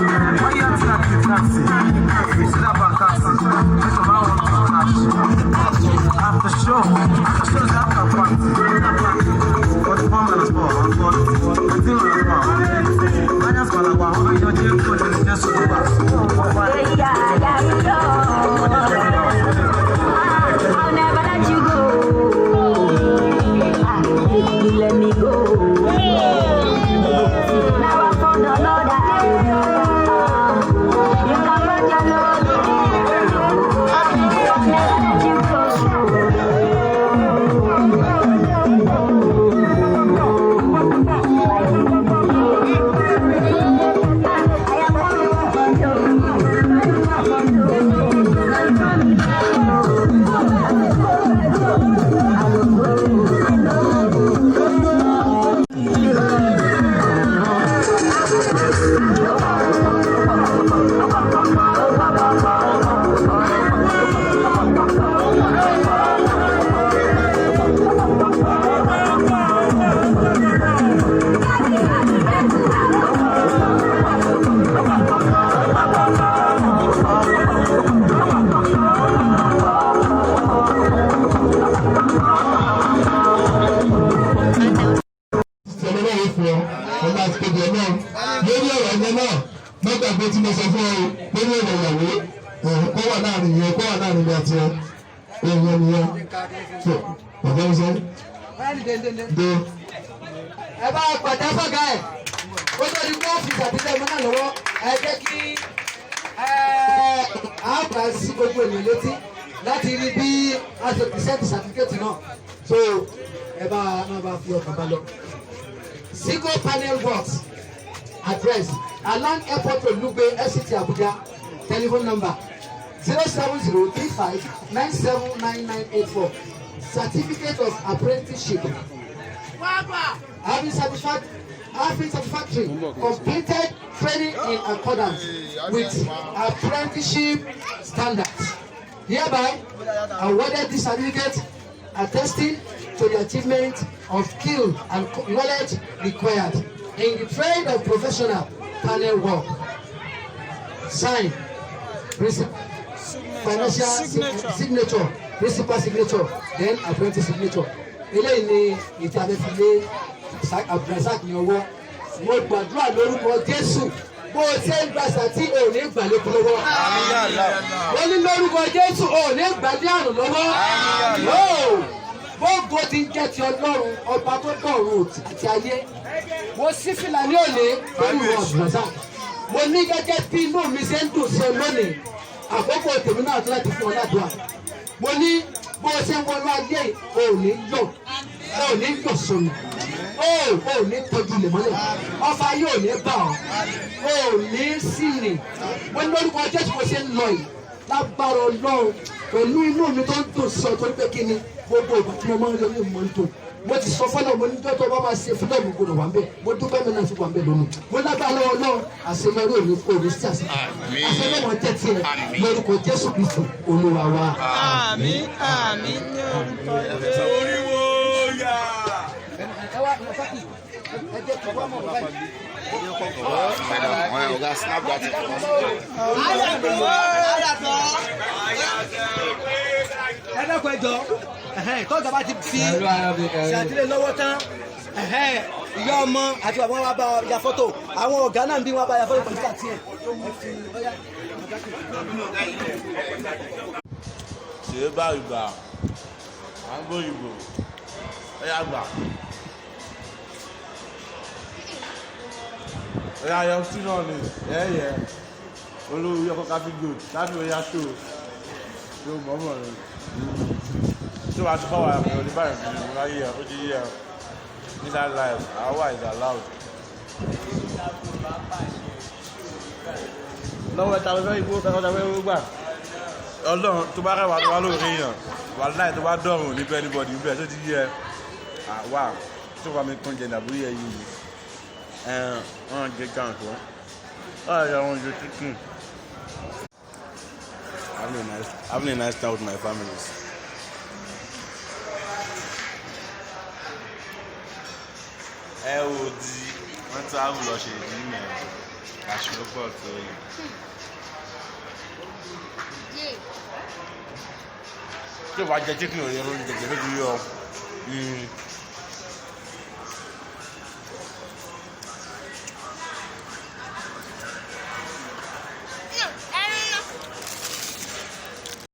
wáyé àti àkìtàsì ìṣẹ́dàbà kàsì ẹ̀sọ̀ máa wọ́n tó kàṣì after show is after party 44 minutes for 15 minutes for Manyas Malawa ọmọ ìjọ jẹ́ kó lè jẹ́ sọ́dọ̀bà I'll never let you go. Let me go. Now I found another. You can run your load. I'll never let you go. Tí mo sọ fún ọ lórí ọ̀rọ̀ ìyàwó kó wà láàrin yẹn kó wà láàrin mi àti èèyàn nìyẹn tó bàbá mi sọ. Ẹ bá pàdé fọ́gà ẹ̀ ó tó di kó ọ́fíìsì àbílẹ̀ mọ́ náà lọ́wọ́ ẹ jẹ́ kí àbá sí gbogbo ènìyàn létí láti rí bí a ṣe pìsẹ́ǹtì sàtífíkẹ́tì náà so ẹ bá máa bá fi ọkàn bá lọ. Single panel works. Address Alan Airport Road, Lugbe, FCT Abuja. Telephone number 07035979984. Certificate of apprenticeship. Having satisfactory completed training in accordance with apprenticeship standards. Hereby awarded this certificate attesting to the achievement of skill and knowledge required in the trade of professional panel work. Sign, financial signature, principal signature, then apprentice signature. Eléyìí ni ìtàbẹ̀fìlẹ̀ Abdulrasaq ní ọwọ́. Mo gbàdúrà lórúkọ Jésù. Bó o ṣe ń gbàsà tí o ní gbàlẹ́ kú lọ́wọ́. Wọ́n ní lórúkọ Jésù o ní gbàlẹ́ àrùn lọ́wọ́. Gbogbo ti ń jẹ́ ti Ọlọ́run ọba tó dọ̀run àti ayé. Mo sí fìlà ní òní lórí ìwọ Abdulrasaq. Mo ní gẹ́gẹ́ bí inú mi ṣe ń dùn sí ọ lónìí. Àkókò tèmi náà tó láti fún ọ ládùúgbà. Mo ní bó o ṣe ń wọnú ayé ò ní yọ̀ sọnù. ó ní tọ́jú ilẹ̀ mọ́lẹ̀ ọfà yóò ní bá ọ ó ní sírìn wọ́n ní lórúkọ Jésù mo ṣe ń lọ yìí lágbára Ọlọ́run pẹ̀lú inú mi tó ń dùn sí ọ torí pé kí ni gbogbo ìgbà tí mo máa ń rí orí mo ń dùn mo ti sọ fọlọ mo ní tó bá máa ṣe fúlọ̀ mi gbọdọ̀ wà ń bẹ̀ mo dúpẹ́ mi náà ti wà ń bẹ̀ lónìí mo lágbára lọ́wọ́ náà àṣeyọrí òní òní sí àṣeyọrí wọn jẹ́ tiẹ̀ lórúkọ Jésù Kristu Olúwa wa. Àmín àmín ní orúkọ Jésù. Oríwo yá. ẹ wá ẹ jẹ́ kí wọ́n mọ̀ báyìí. Ọ̀gá Snapchat. ẹ dákun ẹjọ́ tọ́jà bá ti fi ṣàtìlẹ́ lọ́wọ́ tán ìyá ọmọ àti bàbá wọn bá ya fọ́tò àwọn ọ̀gá náà bí wọ́n bá ya fọ́tò pẹ̀lú àti ẹ̀. Ṣé bá ìgbà à ń gbóyìnbó ẹ yá gbà. Ẹ yá yọ sí náà ni ẹ̀yẹ olórí ọkọ̀ káfí gold káfí oyá tó ló mọ̀ọ́mọ̀ rẹ̀ tí wàá ti fọwọ́ àpò ní báyìí fún mi láyé ẹ̀ ó ti yé ẹ̀ inside life our is allowed. lọ́wọ́ ẹ̀ta ló fẹ́ igbó kẹ́kọ̀ọ́ ta fẹ́ gbà Ọlọ́run tó bá rẹwà tó wá lóore èèyàn wà láì tó bá dọ̀rùn níbẹ̀ anybody níbẹ̀ tó ti yé ẹ wà tó bá mi kún jẹ nàbúrí ẹ yìí wọ́n jẹ gan tó ọ̀rẹ́ àwọn ojú chicken. Having a nice time with my families. Ẹ ò di wọ́n tí a wù lọ ṣe ìdí mẹ́rin àṣìlò pọ̀ tó yìí. Tí o bá jẹ chicken ò yẹ lórí jẹjẹrẹ lójú yọ.